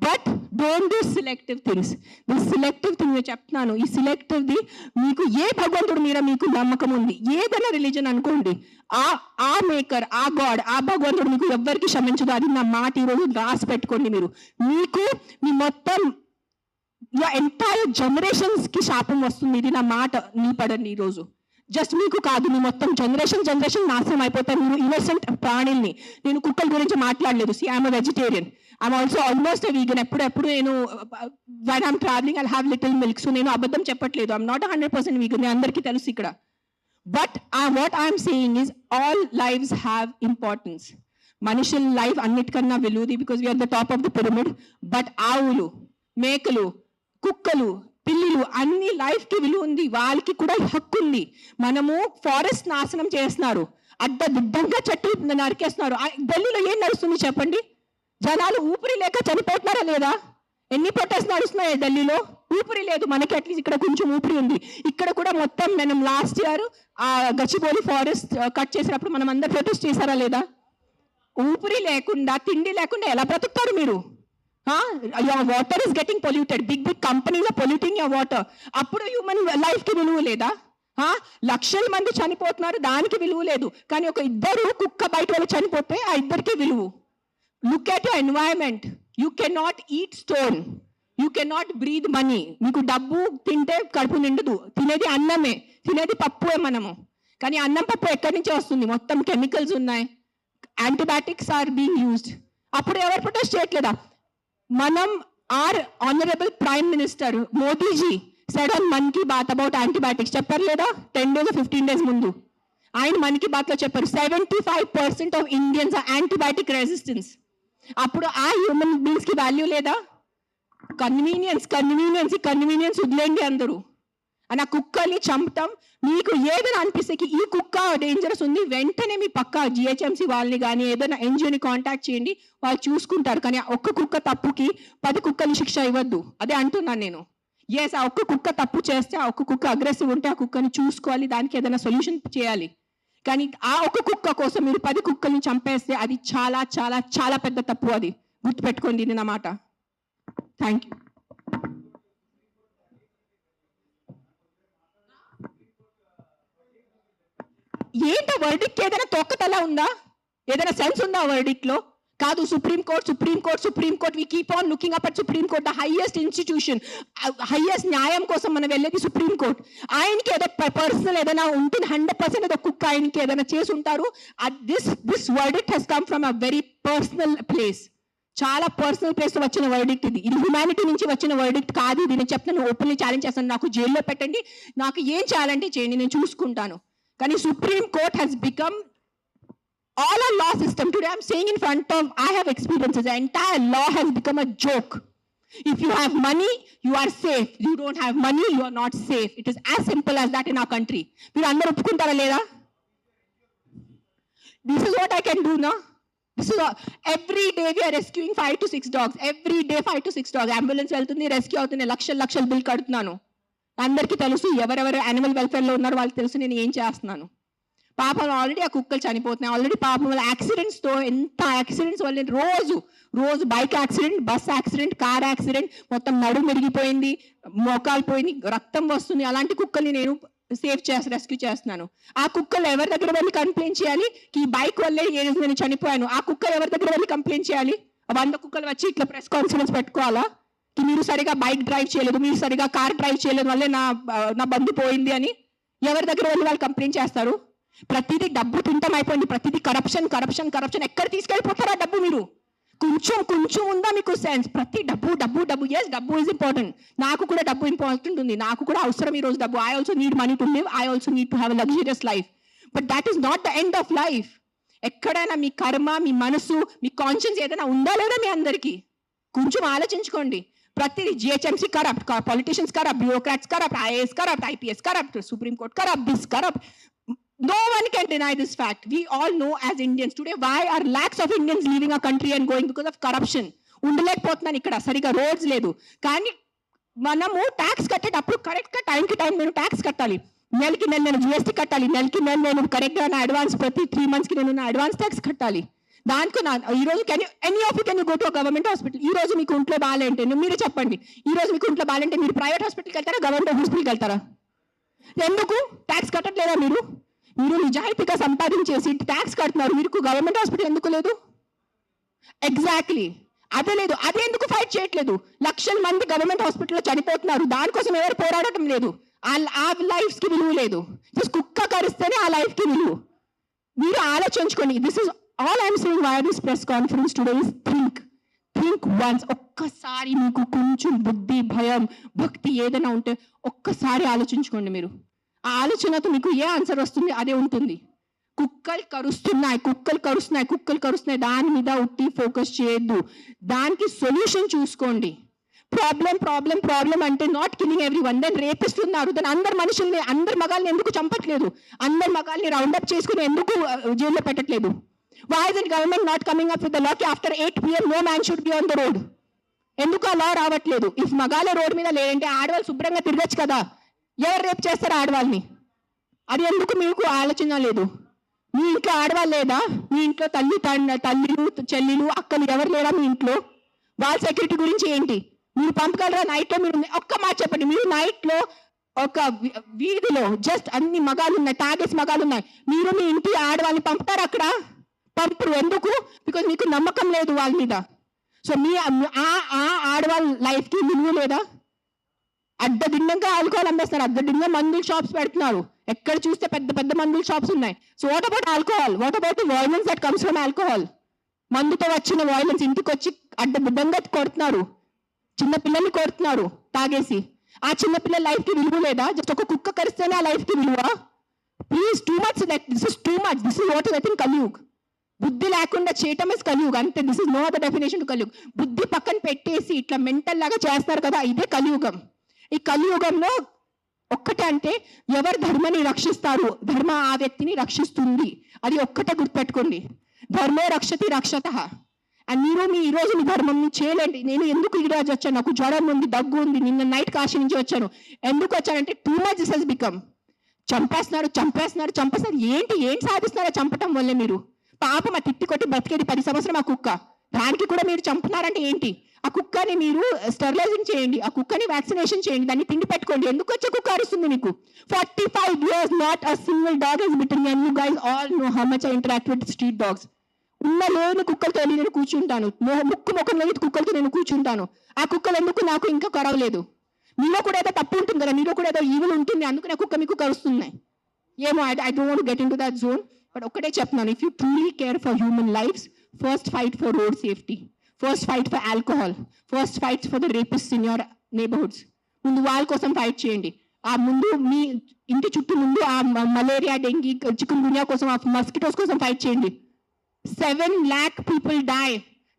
But don't do selective things. This selective thing నేను చెప్తున్నాను. ఈ సెలెక్టివ్ ది మీకు ఏ భగవంతుడి మీద మీకు నమ్మకం ఉంది, ఏదైనా రిలీజన్ అనుకోండి, ఆ మేకర్, ఆ గాడ్, ఆ భగవంతుడు మీకు ఎవ్వరికి క్షమించదు. అది నా మాట ఈరోజు రాసి పెట్టుకోండి. మీకు మీ మొత్తం ఎంటైర్ జనరేషన్స్ కి శాపం వస్తుంది. ఇది నా మాట నీ పడండి ఈరోజు. జస్ట్ మీకు కాదు, మీ మొత్తం జనరేషన్ నాశనం అయిపోతారు. మీరు ఇన్నోసెంట్ ప్రాణుల్ని. నేను కుక్కల గురించి మాట్లాడలేదు. See I'm vegetarian. I'm also almost vegan. ఎప్పుడు నేను when I'm traveling I'll have little milk. So నేను అబద్ధం చెప్పట్లేదు. I'm not 100% vegan. అందరికీ తెలుసు ఇక్కడ. But what I'm saying is all lives have importance. మనుషుల లైఫ్ అన్నిటికన్నా విలువది, because we are the top of the pyramid. But ఆవులు, మేకలు, కుక్కలు, పిల్లులు అన్ని లైఫ్ కి విలువ ఉంది, వాళ్ళకి కూడా హక్కు ఉంది. మనము ఫారెస్ట్ నాశనం చేస్తున్నారు, అడ్డదిడ్డంగా చెట్టు నరికేస్తున్నారు. ఢిల్లీలో ఏం నడుస్తుంది చెప్పండి? జనాలు ఊపిరి లేక చనిపోతున్నారా లేదా? ఎన్ని ప్రొటెస్ట్ నడుస్తున్నాయి ఢిల్లీలో? ఊపిరి లేదు. మనకి అట్లీస్ట్ ఇక్కడ కొంచెం ఊపిరి ఉంది. ఇక్కడ కూడా మొత్తం మనం లాస్ట్ ఇయర్ ఆ గచ్చిబౌలి ఫారెస్ట్ కట్ చేసినప్పుడు మనం అందరు ప్రొటెస్ట్ చేశారా లేదా? ఊపిరి లేకుండా, తిండి లేకుండా ఎలా బ్రతుకుతారు మీరు? Your water is getting polluted, big big companies are polluting your water. అప్పుడు హ్యూమన్ లైఫ్ కి విలువ లేదా? లక్షల మంది చనిపోతున్నారు, దానికి విలువ లేదు. కానీ ఒక ఇద్దరు కుక్క బయట వాళ్ళు చనిపోతే ఆ ఇద్దరికి విలువ. Look at your environment. You can not eat stone, you can not breathe money. మీకు డబ్బు తింటే కడుపు నిండదు, తినేది అన్నమే, తినేది పప్పుే మనము. కానీ అన్నం పప్పు ఎక్కడి నుంచి వస్తుంది? మొత్తం కెమికల్స్ ఉన్నాయి, యాంటీబయాటిక్స్ ఆర్ బీయింగ్ యూజ్డ్. అప్పుడు ఎవరు ప్రొటెస్ట్ చేయట్లేదా? మనం our honourable prime minister Modiji said on Mann Ki Baat about antibiotics, చెప్పారు లేదా? 10 days 15 days ముందు ఆయన మన్ కీ బాత్ లో చెప్పారు 75% of Indians are antibiotic resistance. అప్పుడు ఆ హ్యూమన్ బీయింగ్స్ కి వాల్యూ లేదా? కన్వీనియన్స్ వదిలేండి అందరూ. అని ఆ కుక్కల్ని చంపటం మీకు ఏదైనా అనిపిస్తే ఈ కుక్క డేంజరస్ ఉంది, వెంటనే మీ పక్క జిహెచ్ఎంసీ వాళ్ళని కానీ ఏదైనా ఎన్జిఓని కాంటాక్ట్ చేయండి, వాళ్ళు చూసుకుంటారు. కానీ ఒక్క కుక్క తప్పుకి 10 కుక్కలు శిక్ష ఇవ్వద్దు. అదే అంటున్నాను నేను. ఎస్, ఆ ఒక్క కుక్క తప్పు చేస్తే, ఆ ఒక్క కుక్క అగ్రెసివ్ ఉంటే ఆ కుక్కని చూసుకోవాలి, దానికి ఏదైనా సొల్యూషన్ చేయాలి. కానీ ఆ ఒక్క కుక్క కోసం మీరు 10 కుక్కల్ని చంపేస్తే అది చాలా చాలా చాలా పెద్ద తప్పు. అది గుర్తుపెట్టుకోండి ఇది నా మాట. Thank you. ఏంటో వర్డిక్ట్ ఏదైనా తొక్కతలా ఉందా? ఏదైనా సెన్స్ ఉందా వర్డిక్ట్ లో? కాదు, supreme court we keep on looking up at supreme court, the highest institution, highest న్యాయం కోసం మనం వెళ్ళేది సుప్రీం కోర్ట్. ఆయనకి ఏదో పర్సనల్ ఏదైనా ఉంటుంది, 100% ఏదో కుక్క ఆయనకి ఏదైనా చేసి ఉంటారు. This verdict has come from a very personal place, చాలా పర్సనల్ ప్లేస్ లో వచ్చిన వర్డిక్ట్ ఇది. ఇది హ్యుమానిటీ నుంచి వచ్చిన వర్డిక్ట్ కాదు. ఇది నేను చెప్తాను, ఓపెన్లీ ఛాలెంజ్ చేస్తాను. నాకు జైల్లో పెట్టండి, నాకు ఏం చేయాలంటే చేయండి, నేను చూసుకుంటాను. కానీ supreme court has become all our law system. Today I'm saying in front of, I have experiences, the entire law has become a joke. If you have money, you are safe. You don't have money, you are not safe. It is as simple as that in our country. మీరు అందరూ ఒప్పుకుంటారా లేదా? This is what I can do now. This is every day we are rescuing 5 to 6 dogs. Every day 5 to 6 dogs. Ambulance వెళ్తుంది, రెస్క్యూ అవుతుంది, లక్షల బిల్ కడుతున్నాను. అందరికీ తెలుసు, ఎవరెవరు యానిమల్ వెల్ఫేర్ లో ఉన్నారో వాళ్ళకి తెలుసు నేను ఏం చేస్తున్నాను. పాపం ఆల్రెడీ ఆ కుక్కలు చనిపోతున్నాయి. ఆల్రెడీ పాపం వాళ్ళ యాక్సిడెంట్స్ తో, ఎంత యాక్సిడెంట్స్ వల్ల రోజు bike accident, bus accident, car accident, మొత్తం నడుము మెరిగిపోయింది, మోకాలు పోయింది, రక్తం వస్తుంది. అలాంటి కుక్కల్ని నేను రెస్క్యూ చేస్తున్నాను. ఆ కుక్కలు ఎవరి దగ్గర వెళ్ళి కంప్లైంట్ చేయాలి? ఈ బైక్ వల్లే నేను చనిపోయాను. ఆ కుక్కలు ఎవరి దగ్గర వెళ్ళి కంప్లైంట్ చేయాలి? 100 కుక్కలు వచ్చి ఇట్లా ప్రెస్ కాన్ఫరెన్స్ పెట్టుకోవాలా? మీరు సరిగా బైక్ డ్రైవ్ చేయలేదు, మీరు సరిగా కార్ డ్రైవ్ చేయలేదు వల్లే నా బంధు పోయింది అని ఎవరి దగ్గర వెళ్ళి వాళ్ళు కంప్లైంట్ చేస్తారు? ప్రతిదీ డబ్బు తింటం అయిపోయింది, ప్రతిదీ కరప్షన్. ఎక్కడ తీసుకెళ్ళిపోతారా డబ్బు? మీరు కొంచెం ఉందా మీకు సెన్స్? ప్రతి డబ్బు. ఎస్, డబ్బు ఈజ్ ఇంపార్టెంట్. నాకు కూడా డబ్బు ఇంపార్టెంట్ ఉంది, నాకు కూడా అవసరం ఈ రోజు డబ్బు. I also need money to live, I also need to have a luxurious life. But that is not the end of life. ఎక్కడైనా మీ కర్మ, మీ మనసు, మీ కాన్షియన్స్ ఏదైనా ఉందా లేదా మీ అందరికీ? కొంచెం ఆలోచించుకోండి. ప్రతిదీ GHMC corrupt, politicians corrupt, bureaucrats corrupt, IAS corrupt, IPS corrupt, supreme court corrupt, this corrupt. No one can deny this fact. We all know as Indians today why are lakhs of Indians leaving our country and going because of corruption. ఉండలేకపోతున్నాను ఇక్కడ, సరిగా రోడ్స్ లేదు. కానీ మనము ట్యాక్స్ కట్టేటప్పుడు కరెక్ట్ గా టైం నేను ట్యాక్స్ కట్టాలి. నెలకి నేను జిఎస్టీ కట్టాలి, నెలకి నేను కరెక్ట్ గా నా అడ్వాన్స్ ప్రతి 3 months కి నేను నా అడ్వాన్స్ ట్యాక్స్ కట్టాలి. దానికి ఈ రోజు any of you can go to government hospital. ఈ రోజు మీకు ఇంట్లో బాగాలంటే మీరు చెప్పండి, ఈ రోజు మీకు ఇంట్లో బాగాలంటే మీరు ప్రైవేట్ హాస్పిటల్కి వెళ్తారా, గవర్నమెంట్ హాస్పిటల్కి వెళ్తారా? ఎందుకు ట్యాక్స్ కట్టట్లేదా? మీరు నిజాయితీగా సంపాదించేసి ట్యాక్స్ కడుతున్నారు, మీరు గవర్నమెంట్ హాస్పిటల్ ఎందుకు లేదు? ఎగ్జాక్ట్లీ అదే లేదు. అదే ఎందుకు ఫైట్ చేయట్లేదు? లక్షల మంది గవర్నమెంట్ హాస్పిటల్లో చనిపోతున్నారు, దానికోసం ఎవరు పోరాడటం లేదు. ఆ లైఫ్స్ కి విలువ లేదు. కుక్క కరిస్తేనే ఆ లైఫ్ కి విలువ. మీరు ఆలోచించుకోండి. This is all I'm saying why this press conference today is think once. ఒక్కసారి మీకు కొంచెం బుద్ధి, భయం, భక్తి ఏదైనా ఉంటే ఒక్కసారి ఆలోచించుకోండి. మీరు ఆ ఆలోచనతో మీకు ఏ ఆన్సర్ వస్తుంది అదే ఉంటుంది. కుక్కలు కరుస్తున్నాయి, దాని మీద ఉట్టి ఫోకస్ చేయొద్దు. దానికి సొల్యూషన్ చూసుకోండి. ప్రాబ్లం అంటే not killing every one. Then rapist ఉన్నారు, దెన్ అందరు మనుషుల్ని, అందరు మగాల్ని ఎందుకు చంపట్లేదు? అందరు మగాల్ని రౌండప్ చేసుకుని ఎందుకు జైల్లో పెట్టట్లేదు? Why is the government not coming up with the law ki after 8 PM no man should be on the road? ఎందుకు ఆ లా రావట్లేదు? ఇఫ్ మగాలే రోడ్ మీద లేదంటే ఆడవాళ్ళు శుభ్రంగా తిరగచ్చు కదా. ఎవరు రేపు చేస్తారు ఆడవాళ్ళని? అది ఎందుకు మీకు ఆలోచన లేదు? మీ ఇంట్లో ఆడవాళ్ళు లేదా? మీ ఇంట్లో తల్లిలు చెల్లిలు అక్కలు ఎవరు లేరా మీ ఇంట్లో? వాళ్ళ సెక్యూరిటీ గురించి ఏంటి? మీరు పంపగలరా నైట్లో? మీరు ఒక్క మాట చెప్పండి, మీరు నైట్లో ఒక వీధిలో జస్ట్ అన్ని మగాలు ఉన్నాయి, తాగేసి మగాలు ఉన్నాయి, మీరు మీ ఇంటి ఆడవాళ్ళని పంపుతారు అక్కడ? పంపరు. ఎందుకు? బికాజ్ మీకు నమ్మకం లేదు వాళ్ళ మీద. సో మీ ఆడవాళ్ళ లైఫ్కి విలువ లేదా? అడ్డదిన్నంగా ఆల్కహాల్ అమ్మేస్తారు, అడ్డదిన్నంగా మందుల షాప్స్ పెడుతున్నారు, ఎక్కడ చూస్తే పెద్ద పెద్ద మందుల షాప్స్ ఉన్నాయి. So what about alcohol? What about the violence that comes from alcohol? మందుతో వచ్చిన వైలెన్స్ ఇంటికి వచ్చి అడ్డదిడ్డంగా కొడుతున్నారు, చిన్న పిల్లల్ని కొడుతున్నారు తాగేసి. ఆ చిన్న పిల్లల లైఫ్కి విలువ లేదా? జస్ట్ ఒక కుక్క కరిస్తేనే ఆ లైఫ్కి విలువ? Please, too much. This is too much. This is what is I think Kaliyug. బుద్ధి లేకుండా చేయటం ఇస్ కలియుగ్ అంతే. This is no other definition to Kaliyug. బుద్ధి పక్కన పెట్టేసి ఇట్లా మెంటల్ లాగా చేస్తారు కదా, ఇదే కలియుగం. ఈ కలియుగంలో ఒక్కటే అంటే ఎవరు ధర్మాన్ని రక్షిస్తారు, ధర్మ ఆ వ్యక్తిని రక్షిస్తుంది. అది ఒక్కటే గుర్తుపెట్టుకోండి. ధర్మో రక్షతి రక్షత. అండ్ మీరు ఈ రోజు మీ ధర్మం చేయలేండి. నేను ఎందుకు ఈ రోజు వచ్చాను? నాకు జ్వరం ఉంది, దగ్గు ఉంది, నిన్న నైట్ కాశీ నుంచి వచ్చాను. ఎందుకు వచ్చానంటే too much this has become. చంపేస్తున్నారు. ఏం సాధిస్తున్నారో చంపటం వల్లే? మీరు పాపం ఆ తిట్టి కొట్టి బతికేది 10 సంవత్సరం ఆ కుక్క, దానికి కూడా మీరు చంపుతున్నారంటే ఏంటి? ఆ కుక్కని మీరు స్టెరిలైజింగ్ చేయండి, ఆ కుక్కని వ్యాక్సినేషన్ చేయండి, దాన్ని తిండి పెట్టుకోండి. ఎందుకు వచ్చే కుక్క అరుస్తుంది మీకు? 45 years not a single dog has bitten me, and you guys all know how much I interact with street dogs. లేని కుక్కలతో నేను కూర్చుంటాను, ముఖం లేని కుక్కలతో నేను కూర్చుంటాను. ఆ కుక్కలు ఎందుకు నాకు ఇంకా కరవలేదు? మీలో కూడా ఏదో తప్పు ఉంటుంది కదా, మీలో కూడా ఏదో ఈవిల్ ఉంటుంది, అందుకని ఆ కుక్క మీకు కరుస్తున్నాయి ఏమో. I don't want to get into that zone. But ఒకటే చెప్తున్నాను, if you truly care for human lifes, first fight for road safety, first fight for alcohol, first fight for the rapist in your neighbourhoods. ముందు వాళ్ళ కోసం ఫైట్ చేయండి. ఆ ముందు మీ ఇంటి చుట్టూ ముందు ఆ మలేరియా, డెంగీ, చికెన్ గున్యా కోసం, ఆ మస్కిటోస్ కోసం ఫైట్ చేయండి. 7 lakh people die,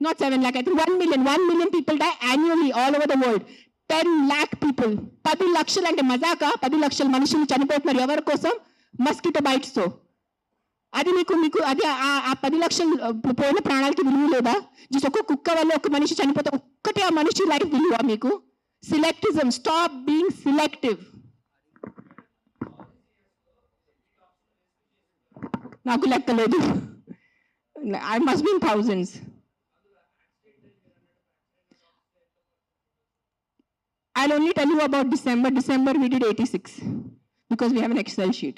not 7 lakh, I think 1 million people die annually all over the world. 10 lakh people, 10 లక్షలు అంటే మజాకా? 10 లక్షల మనుషులు చనిపోతున్నారు ఎవరి కోసం? మస్కిటో బైట్స్ తో. అది మీకు అది ఆ 10 లక్షలు పోయిన ప్రాణాలకి విలువ లేదా? జస్ట్ ఒక కుక్క వల్ల ఒక మనిషి చనిపోతే ఒక్కటే ఆ మనిషి లైఫ్ విలువ మీకు? సిలెక్టిజం, స్టాప్ బీయింగ్ సిలెక్టివ్. నాకు లెక్కలేదు, I must be in thousands. I'll only tell you about December. December we did 86 because we have an Excel sheet.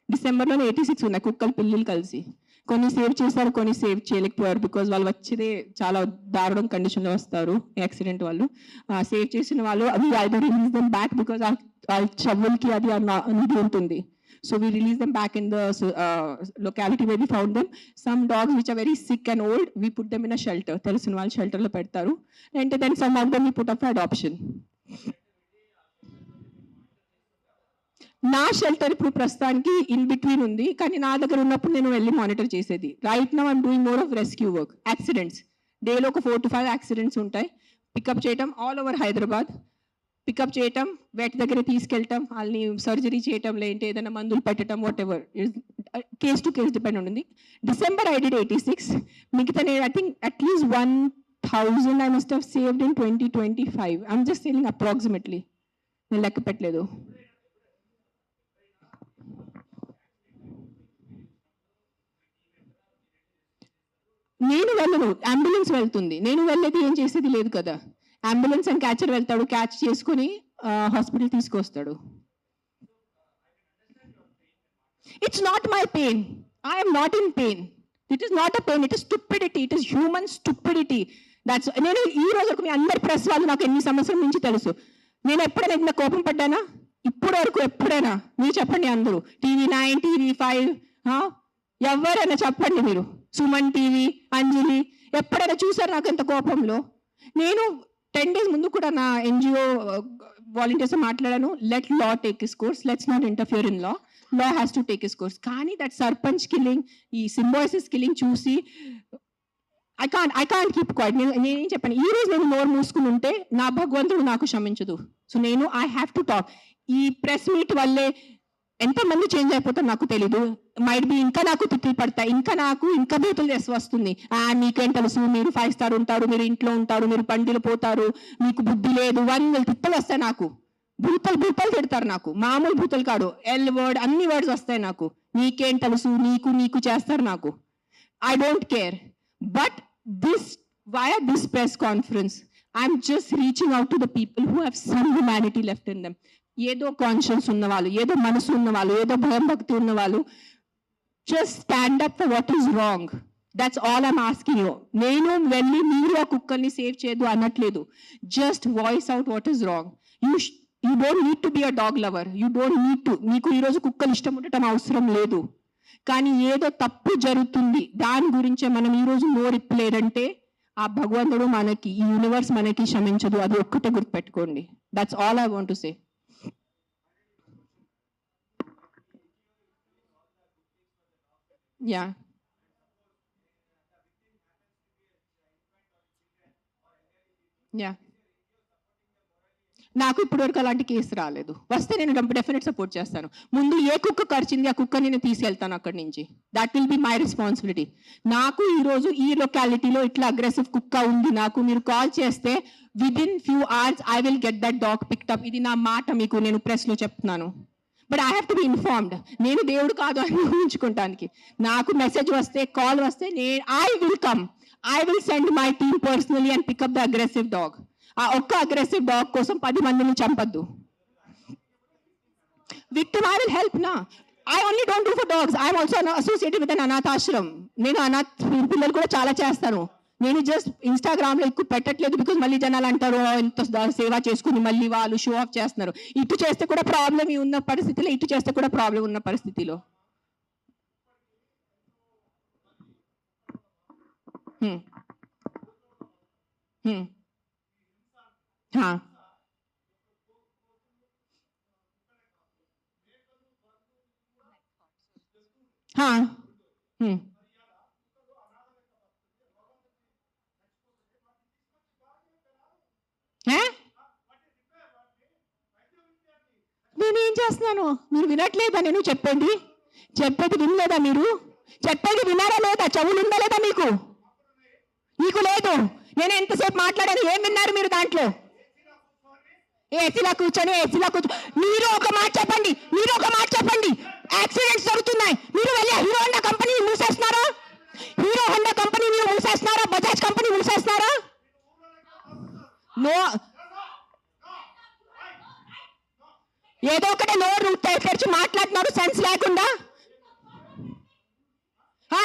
December లో 86 ఉన్నాయి కుక్కలు పిల్లలు కలిసి. కొన్ని సేవ్ చేశారు, కొన్ని సేవ్ చేయలేకపోయారు బికాజ్ వాళ్ళు వచ్చేదే చాలా దారుణం కండిషన్లో వస్తారు యాక్సిడెంట్ వాళ్ళు. సేవ్ చేసిన వాళ్ళు అవి ఐదో రిలీజ్ దెమ్ బ్యాక్ బికాజ్ ఆ చెవులకి అది నిధి ఉంటుంది. So we release them back in the locality where we found them. Some dogs which are very sick and old, we put them in a shelter. Telusina vallu shelter lo pettaru. And then some of them we put up for adoption. నా షెల్టర్ ఇప్పుడు ప్రస్తుతానికి ఇన్ బిట్వీన్ ఉంది, కానీ నా దగ్గర ఉన్నప్పుడు నేను వెళ్ళి మానిటర్ చేసేది. Right now I'm doing more of rescue work. Accidents డేలో ఒక 4 to 5 యాక్సిడెంట్స్ ఉంటాయి. పికప్ చేయటం ఆల్ ఓవర్ హైదరాబాద్, పికప్ చేయటం, వెట్ దగ్గర తీసుకెళ్ళటం, వాళ్ళని సర్జరీ చేయటం, లేదంటే ఏదైనా మందులు పెట్టడం, whatever case to case depend ఉంటుంది. December I did 86. మిగతా నేను I think at least 1000 I must have saved in 2025. I'm just saying approximately, నేను లెక్క పెట్టలేదు. నేను వెళ్ళను, అంబులెన్స్ వెళ్తుంది. నేను వెళ్ళేది ఏం చేసేది లేదు కదా. అంబులెన్స్ అండ్ క్యాచర్ వెళ్తాడు, క్యాచ్ చేసుకుని హాస్పిటల్ తీసుకొస్తాడు. It's not my pain, I'm not in pain. It is not a pain, it is stupidity, it is human stupidity. That's నేను ఈ రోజు మీ అందరి ప్రెస్ వాళ్ళు నాకు ఎన్ని సంవత్సరం నుంచి తెలుసు. నేను ఎప్పుడైనా ఇంత కోపం పడ్డానా? ఇప్పుడు వరకు ఎప్పుడైనా? మీరు చెప్పండి అందరూ. TV9, TV5 ఎవరైనా చెప్పండి మీరు. సుమన్ టీవీ, అంజలి ఎప్పుడైనా చూసారు నాకు ఎంత కోపంలో? నేను 10 days ముందు కూడా నా NGO వాలంటీర్స్ మాట్లాడాను. Let law take his course, let's not interfere in law, law has to take his course. కానీ దట్ సర్పంచ్ కిల్లింగ్, ఈ సింబాయిసిస్ కిల్లింగ్ చూసి ఐ కాంట్ కీప్ క్వైట్. నేనేం చెప్పాను, ఈ రోజు నేను నోరు మూసుకుని ఉంటే నా భగవంతుడు నాకు క్షమించదు. సో నేను ఐ హ్యావ్ టు టాక్. ఈ ప్రెస్ మీట్ వల్లే ఎంతమంది చేంజ్ అయిపోతారు నాకు తెలీదు. మైట్ బి ఇంకా నాకు తిట్లు పడతాయి, ఇంకా బూతులు చేసి వస్తుంది. మీకేం తెలుసు, మీరు 5 స్టార్ ఉంటారు, మీరు ఇంట్లో ఉంటారు, మీరు బండిలు పోతారు, మీకు బుద్ధి లేదు, 100 తిప్పలు వస్తాయి నాకు. భూతలు తిడతారు నాకు, మామూలు భూతలు కాదు, ఎల్ వర్డ్ అన్ని వర్డ్స్ వస్తాయి నాకు. నీకేం తెలుసు, నీకు చేస్తారు నాకు. I don't care. But via this press conference, I'm just reaching out to the people who have some humanity left in them. ఏదో కాన్షియన్స్ ఉన్నవాళ్ళు, ఏదో మనసు ఉన్నవాళ్ళు, ఏదో భయం భక్తి ఉన్నవాళ్ళు, just stand up for what is wrong. That's all I'm asking you. నేను వెళ్ళి మీరు ఆ కుక్కల్ని సేవ్ చేయదు అనట్లేదు. Just voice out what is wrong. You don't need to be a dog lover. You don't need to. మీకు ఈరోజు కుక్కలు ఇష్టం ఉండటం అవసరం లేదు. కానీ ఏదో తప్పు జరుగుతుంది, దాని గురించే మనం ఈరోజు నోరిప్పలేదంటే ఆ భగవంతుడు మనకి, ఈ యూనివర్స్ మనకి క్షమించదు. అది ఒక్కటే గుర్తుపెట్టుకోండి. That's all I want to say. Yeah, yeah, నాకు ఇప్పటివరకు అలాంటి కేసు రాలేదు. వస్తే నేను డెఫినెట్ సపోర్ట్ చేస్తాను. ముందు ఏ కుక్క కరిచింది ఆ కుక్క నేను తీసుకెళ్తాను అక్కడి నుంచి. That will be my responsibility. నాకు ఈరోజు ఈ లొకాలిటీలో ఇట్లా అగ్రెసివ్ కుక్క ఉంది, నాకు మీరు కాల్ చేస్తే within few hours I will get that dog picked up. ఇది నా మాట మీకు నేను ప్రెస్లో చెప్తున్నాను. But I have to be informed. నేను దేవుడు కాదు అని ఊహించుకోవటానికి. నాకు మెసేజ్ వస్తే, కాల్ వస్తే I will come. I will send my team personally and pickup the aggressive dog. ఆ ఒక్క అగ్రెసివ్ డాగ్ కోసం 10 మందిని చంపద్దు. విక్టిమ్ ఐ విల్ హెల్ప్ నా. I only don't do for dogs. I'm also associated with an అనాథాశ్రమం. నేను అనాథ పిల్లలు కూడా చాలా చేస్తాను. నేను జస్ట్ ఇన్స్టాగ్రామ్ లో ఎక్కువ పెట్టట్లేదు, బికాజ్ మళ్ళీ జనాలు అంటారు ఎంత సేవ చేసుకుని మళ్ళీ వాళ్ళు షో ఆఫ్ చేస్తున్నారు. ఇటు చేస్తే కూడా ప్రాబ్లం ఉన్న పరిస్థితిలో, ఇటు చేస్తే కూడా ప్రాబ్లం ఉన్న పరిస్థితిలో. हाँ, हाँ, నేనేం చేస్తున్నాను? మీరు వినట్లేదా? నేను చెప్పేది వినలేదా? మీరు చెప్పేది వినారా లేదా? చెవులు ఉందా లేదా మీకు? లేదు. నేను ఎంతసేపు మాట్లాడాను, ఏం విన్నారు మీరు దాంట్లో? ఏసీలో కూర్చొని మీరు ఒక మాట చెప్పండి. యాక్సిడెంట్స్ జరుగుతున్నాయి, మీరు వెళ్ళి హీరో హోండా కంపెనీ మూసేస్తున్నారా? బజాజ్ కంపెనీ మూసేస్తున్నారా? నో, ఏదో ఒకటే నోరు తెరిచి మాట్లాడుతున్నారు సెన్స్ లేకుండా.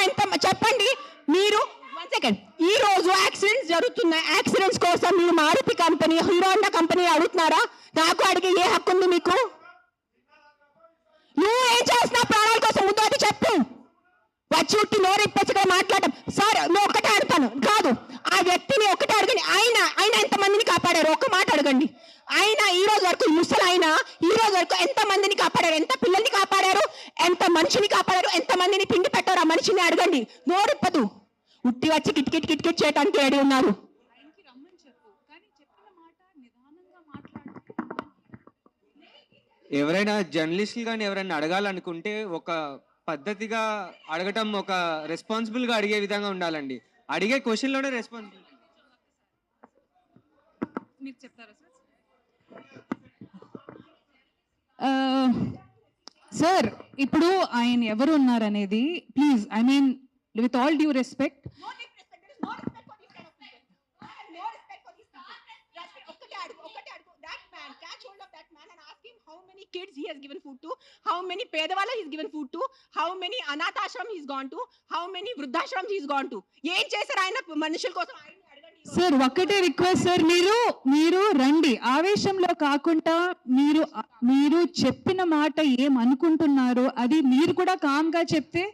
ఎంత చెప్పండి మీరు. 1 సెకండ్. ఈ రోజు యాక్సిడెంట్స్ జరుగుతున్నాయి, యాక్సిడెంట్స్ కోసం మీరు Maruti company, Hero Honda company అడుగుతున్నారా? నాకు అడిగే ఏ హక్కు ఉంది మీకు? నువ్వు ఏం చేస్తున్నావు ప్రాణాల కోసం? ముందు అది చెప్పు. వచ్చి ఉట్టి నోరు ఇప్పచ్చిగా మాట్లాడటం. సార్ నువ్వు ఒకటే అడుగుతాను కాదు, ఆ వ్యక్తిని ఒకటే అడగండి. ఆయన ఎంతమందిని కాపాడారు? ఒక్క మాట అడగండి. ఆయన ఈ రోజు వరకు, ముసలైనా ఈ రోజు వరకు ఎంత మందిని కాపాడారు? ఎంత పిల్లల్ని కాపాడారు? ఎంత మనిషిని కాపాడారు? ఎంత మందిని తిండి పెట్టారు? ఆ మనిషిని అడగండి. నోరిప్పదు. ఉట్టి వచ్చి కిట్ చేయడానికి రెడీ ఉన్నారు. ఎవరైనా జర్నలిస్టులు కానీ ఎవరైనా అడగాలనుకుంటే ఒక పద్ధతిగా అడగటం, ఒక రెస్పాన్సిబుల్గా అడిగే విధంగా ఉండాలండి. అడిగే క్వశ్చన్లోనే రెస్పాన్సిబుల్. మీరు చెప్తారా సార్? ఇప్పుడు ఆయన ఎవరు ఉన్నారనేది please, I mean with all due respect, how many kids he has given food to, how many pedavalla he has given food to, how many anath ashram he has gone to, how many vruddhashram he has gone to. ఏం చేశారు ఆయన మనుషుల కోసం? సార్ ఒక్కటే రిక్వెస్ట్ సార్, మీరు రండి, ఆవేశంలో కాకుండా మీరు చెప్పిన మాట ఏం అనుకుంటున్నారో అది మీరు కూడా కామ్ గా చెప్తే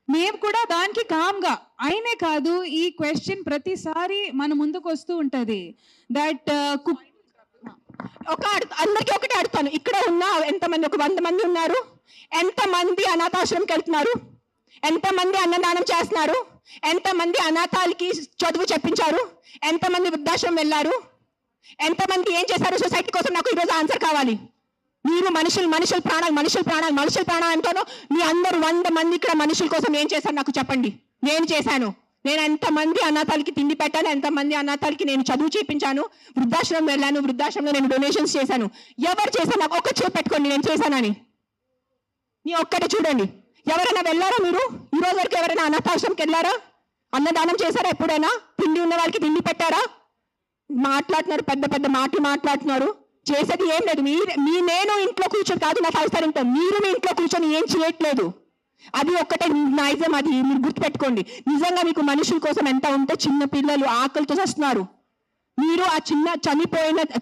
మేము కూడా దానికి కామ్ గా. అయినే కాదు, ఈ క్వశ్చన్ ప్రతిసారి మన ముందుకు వస్తూ ఉంటది. దట్ అందరికీ ఒకటే అడుగుతాను. ఇక్కడ ఉన్న ఎంతమంది, ఒక 100 మంది ఉన్నారు. ఎంతమంది అనాథాశ్రమంకి వెళ్తున్నారు? ఎంతమంది అన్నదానం చేస్తున్నారు? ఎంతమంది అనాథాలకి చదువు చెప్పించారు? ఎంతమంది వృద్ధాశ్రమం వెళ్ళారు? ఎంతమంది ఏం చేశారు సొసైటీ కోసం? నాకు ఈరోజు ఆన్సర్ కావాలి. మీరు మనుషుల ప్రాణాలు అంటాను. మీ అందరూ 100 మంది ఇక్కడ మనుషుల కోసం ఏం చేశారు నాకు చెప్పండి. నేను చేశాను. నేను ఎంతమంది అనాథాలకి తిండి పెట్టాను, ఎంతమంది అనాథాలకి నేను చదువు చేయించాను, వృద్ధాశ్రమం వెళ్ళాను, వృద్ధాశ్రమంలో నేను డొనేషన్స్ చేశాను. ఎవరు చేశాను? నాకు ఒక్క చేయి పెట్టుకోండి నేను చేశానని. నీ ఒక్కటే చూడండి. ఎవరైనా వెళ్ళారా మీరు? ఈ రోజు వరకు ఎవరైనా అనాథాశ్రమంకి వెళ్ళారా? అన్నదానం చేశారా ఎప్పుడైనా? తిండి ఉన్న వాళ్ళకి తిండి పెట్టారా? మాట్లాడుతున్నారు, పెద్ద పెద్ద మాటలు మాట్లాడుతున్నారు. చేసేది ఏం లేదు. నేను ఇంట్లో కూర్చొని కాదు, నా 5 స్టార్ ఇంట్లో మీరు మీ ఇంట్లో కూర్చొని ఏం చేయట్లేదు. అది ఒక్కటే నైజం. అది మీరు గుర్తుపెట్టుకోండి. నిజంగా మీకు మనుషుల కోసం ఎంత ఉంటే, చిన్న పిల్లలు ఆకలితో వస్తున్నారు. మీరు ఆ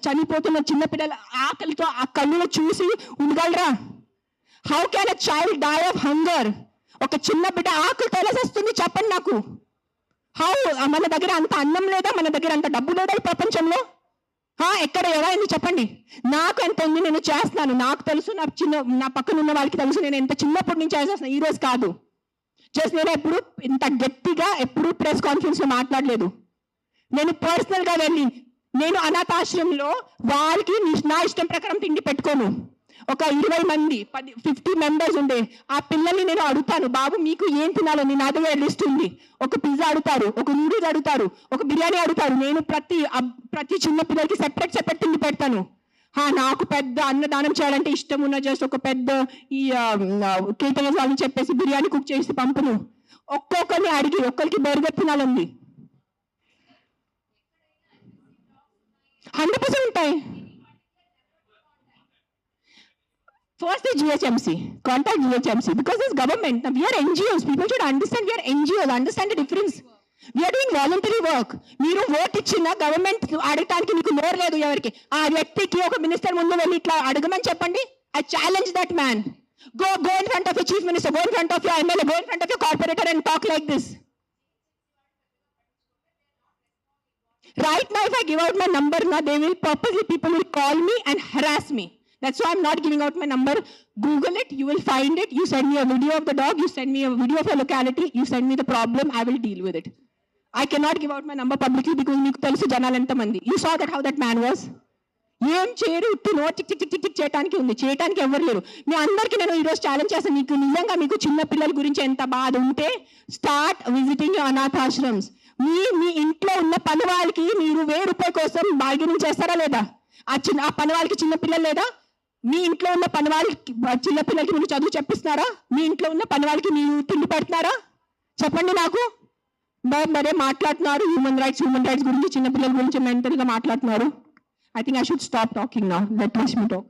చనిపోతున్న చిన్న పిల్లల ఆకలితో ఆ కళ్ళులో చూసి ఉండగలరా? How can a child die of hunger? ఒక చిన్న బిడ్డ ఆకలితో ఎలా వస్తుంది చెప్పండి నాకు. హౌ? మన దగ్గర అంత అన్నం లేదా? మన దగ్గర అంత డబ్బు లేదా ఈ ప్రపంచంలో? ఎక్కడ ఎవరైంది చెప్పండి. నాకు ఎంత ఉంది, నేను చేస్తున్నాను. నాకు తెలుసు, నా పక్కన ఉన్న వాళ్ళకి తెలుసు. నేను ఎంత చిన్నప్పటి నుంచి చేస్తున్నాను, ఈ రోజు కాదు. జస్ట్ నేను ఎప్పుడు ఇంత గట్టిగా ఎప్పుడు ప్రెస్ కాన్ఫరెన్స్ లో మాట్లాడలేదు. నేను పర్సనల్ గా వెళ్ళి నేను అనాథాశ్రమంలో వాళ్ళకి నా ఇష్టం ప్రకారం తిండి పెట్టుకోను. ఒక 20 మంది 50 మెంబర్స్ ఉండే ఆ పిల్లల్ని నేను అడుగుతాను, బాబు మీకు ఏం తినాలని? నా దగ్గర లిస్ట్ ఉంది. ఒక పిజ్జా అడుగుతారు, ఒక నూడిల్స్ అడుగుతారు, ఒక బిర్యానీ అడుగుతారు. నేను ప్రతి చిన్న పిల్లలకి సెపరేట్ తిండి పెడతాను. నాకు పెద్ద అన్నదానం చేయాలంటే ఇష్టం ఉన్న జస్ట్ ఒక పెద్ద ఈ కేటరింగ్ వాళ్ళని చెప్పేసి బిర్యానీ కుక్ చేసి పంపును. ఒక్కొక్కరిని అడిగి ఒక్కరికి బర్గర్ తినాలండి. 100% ఉంటాయి. First is GHMC. Contact GHMC because it's government. Now, we are NGOs. People should understand we are NGOs. Understand the difference. We are doing voluntary work. మీరు ఓట్ ఇచ్చిన గవర్నమెంట్ అడగటానికి మీకు నోరు లేదు. ఎవరికి ఆ వ్యక్తికి ఒక మినిస్టర్ ముందు వెళ్ళి ఇట్లా అడగమని చెప్పండి. I challenge that man. Go in front of your chief minister. Go in front of your MLA. Go in front of your corporator and talk like this. Right now, if I give out my number, now they will purposely people will call me and harass me. That's why I'm not giving out my number. Google it, you will find it. You send me a video of the dog, you send me a video of your locality, you send me the problem, I will deal with it. I cannot give out my number publicly because meeku telusu janalu enta mandi. You saw that how that man was. ఏం చేయరు, ఉట్టి no tick tick tick tick చేయడానికి ఉంది. చేయడానికి ఎవరు లేరు. మీ అందరికీ నేను ఈరోజు ఛాలెంజ్ చేస్తాను. మీకు నిజంగా మీకు చిన్న పిల్లల గురించి ఎంత బాధ ఉంటే స్టార్ట్ విజిటింగ్ అనాథాశ్రమ్స్. మీ ఇంట్లో ఉన్న పని వాళ్ళకి మీరు ₹1000 కోసం బార్గెనింగ్ చేస్తారా లేదా? ఆ పని వాళ్ళకి చిన్న పిల్లలు లేదా? మీ ఇంట్లో ఉన్న పని వాళ్ళకి చిన్న పిల్లలకి మీరు చదువు చెప్పిస్తున్నారా? మీ ఇంట్లో ఉన్న పని వాళ్ళకి మీరు తిండి పెడుతున్నారా? చెప్పండి నాకు. మరే మాట్లాడుతున్నారు హ్యూమన్ రైట్స్ గురించి, చిన్న పిల్లల గురించి మెంటల్ గా మాట్లాడుతున్నారు. I think I should stop talking now. Let me talk.